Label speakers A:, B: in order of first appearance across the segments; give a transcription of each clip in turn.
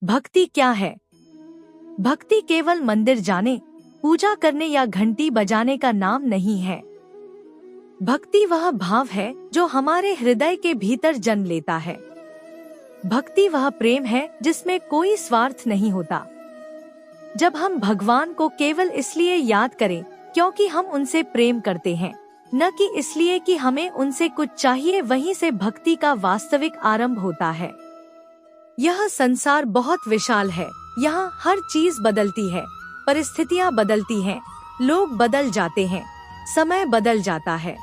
A: भक्ति क्या है? भक्ति केवल मंदिर जाने, पूजा करने या घंटी बजाने का नाम नहीं है। भक्ति वह भाव है जो हमारे हृदय के भीतर जन्म लेता है। भक्ति वह प्रेम है जिसमें कोई स्वार्थ नहीं होता। जब हम भगवान को केवल इसलिए याद करें क्योंकि हम उनसे प्रेम करते हैं, न कि इसलिए कि हमें उनसे कुछ चाहिए, वहीं से भक्ति का वास्तविक आरंभ होता है। यह संसार बहुत विशाल है। यहाँ हर चीज बदलती है, परिस्थितियाँ बदलती हैं, लोग बदल जाते हैं, समय बदल जाता है,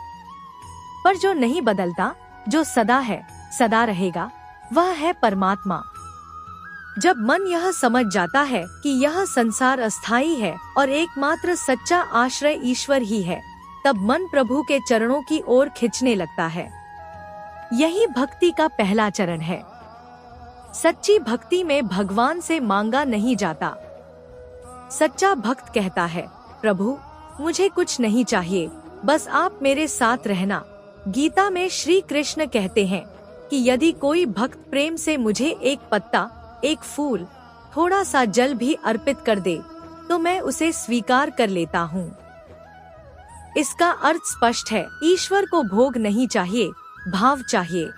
A: पर जो नहीं बदलता, जो सदा है, सदा रहेगा, वह है परमात्मा। जब मन यह समझ जाता है कि यह संसार अस्थायी है और एकमात्र सच्चा आश्रय ईश्वर ही है, तब मन प्रभु के चरणों की ओर खिंचने लगता है। यही भक्ति का पहला चरण है। सच्ची भक्ति में भगवान से मांगा नहीं जाता। सच्चा भक्त कहता है, प्रभु मुझे कुछ नहीं चाहिए, बस आप मेरे साथ रहना। गीता में श्री कृष्ण कहते हैं कि यदि कोई भक्त प्रेम से मुझे एक पत्ता, एक फूल, थोड़ा सा जल भी अर्पित कर दे, तो मैं उसे स्वीकार कर लेता हूँ। इसका अर्थ स्पष्ट है, ईश्वर को भोग नहीं चाहिए, भाव चाहिए।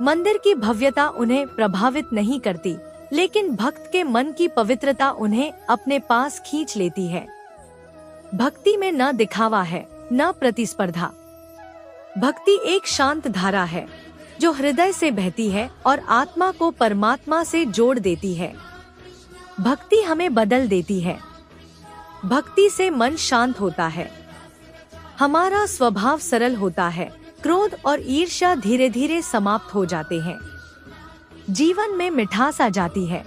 A: मंदिर की भव्यता उन्हें प्रभावित नहीं करती, लेकिन भक्त के मन की पवित्रता उन्हें अपने पास खींच लेती है। भक्ति में न दिखावा है, न प्रतिस्पर्धा। भक्ति एक शांत धारा है जो हृदय से बहती है और आत्मा को परमात्मा से जोड़ देती है। भक्ति हमें बदल देती है। भक्ति से मन शांत होता है, हमारा स्वभाव सरल होता है, क्रोध और ईर्ष्या धीरे धीरे समाप्त हो जाते हैं, जीवन में मिठास आ जाती है।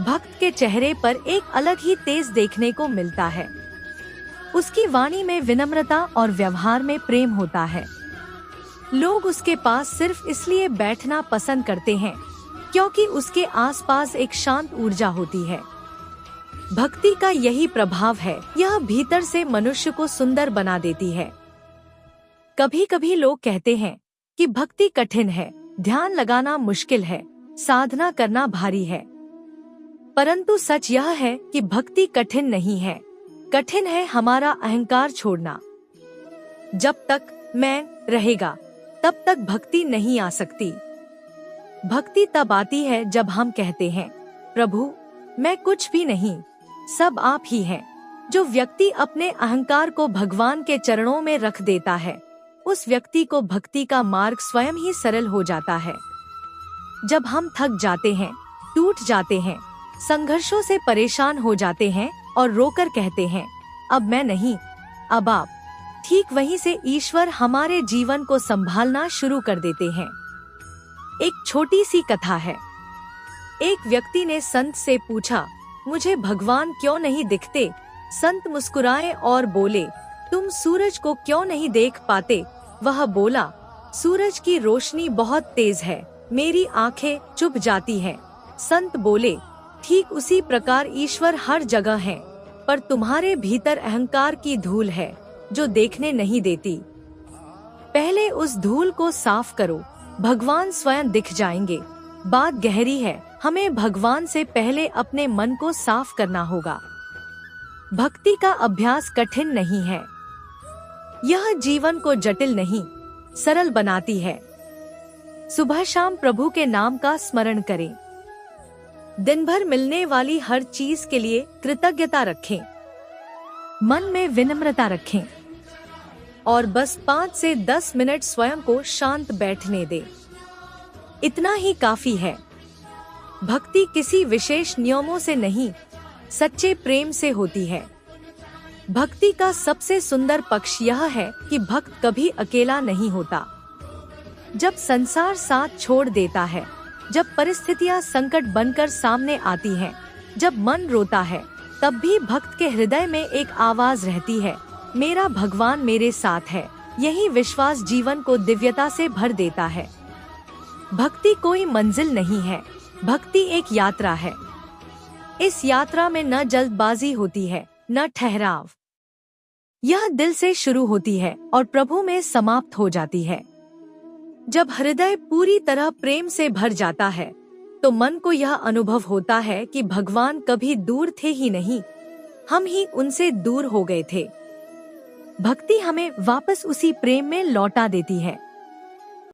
A: भक्त के चेहरे पर एक अलग ही तेज देखने को मिलता है। उसकी वाणी में विनम्रता और व्यवहार में प्रेम होता है। लोग उसके पास सिर्फ इसलिए बैठना पसंद करते हैं क्योंकि उसके आसपास एक शांत ऊर्जा होती है। भक्ति का यही प्रभाव है, यह भीतर से मनुष्य को सुंदर बना देती है। कभी कभी लोग कहते हैं कि भक्ति कठिन है, ध्यान लगाना मुश्किल है, साधना करना भारी है। परंतु सच यह है कि भक्ति कठिन नहीं है। कठिन है हमारा अहंकार छोड़ना। जब तक मैं रहेगा, तब तक भक्ति नहीं आ सकती। भक्ति तब आती है जब हम कहते हैं, प्रभु मैं कुछ भी नहीं, सब आप ही हैं। जो व्यक्ति अपने अहंकार को भगवान के चरणों में रख देता है, उस व्यक्ति को भक्ति का मार्ग स्वयं ही सरल हो जाता है। जब हम थक जाते हैं, टूट जाते हैं, संघर्षों से परेशान हो जाते हैं और रोकर कहते हैं, अब मैं नहीं, अब आप, ठीक वहीं से ईश्वर हमारे जीवन को संभालना शुरू कर देते हैं। एक छोटी सी कथा है। एक व्यक्ति ने संत से पूछा, मुझे भगवान क्यों नहीं दिखते? संत मुस्कुराए और बोले, तुम सूरज को क्यों नहीं देख पाते? वह बोला, सूरज की रोशनी बहुत तेज है, मेरी आंखें चुभ जाती हैं। संत बोले, ठीक उसी प्रकार ईश्वर हर जगह है, पर तुम्हारे भीतर अहंकार की धूल है जो देखने नहीं देती। पहले उस धूल को साफ करो, भगवान स्वयं दिख जाएंगे। बात गहरी है, हमें भगवान से पहले अपने मन को साफ करना होगा। भक्ति का अभ्यास कठिन नहीं है। यह जीवन को जटिल नहीं, सरल बनाती है। सुबह शाम प्रभु के नाम का स्मरण करें। दिन भर मिलने वाली हर चीज के लिए कृतज्ञता रखें। मन में विनम्रता रखें और बस 5 से 10 मिनट स्वयं को शांत बैठने दें। इतना ही काफी है। भक्ति किसी विशेष नियमों से नहीं, सच्चे प्रेम से होती है। भक्ति का सबसे सुंदर पक्ष यह है कि भक्त कभी अकेला नहीं होता। जब संसार साथ छोड़ देता है, जब परिस्थितियां संकट बनकर सामने आती हैं, जब मन रोता है, तब भी भक्त के हृदय में एक आवाज रहती है, मेरा भगवान मेरे साथ है। यही विश्वास जीवन को दिव्यता से भर देता है। भक्ति कोई मंजिल नहीं है, भक्ति एक यात्रा है। इस यात्रा में न जल्दबाजी होती है, न ठहराव। यह दिल से शुरू होती है और प्रभु में समाप्त हो जाती है। जब हृदय पूरी तरह प्रेम से भर जाता है, तो मन को यह अनुभव होता है कि भगवान कभी दूर थे ही नहीं, हम ही उनसे दूर हो गए थे। भक्ति हमें वापस उसी प्रेम में लौटा देती है।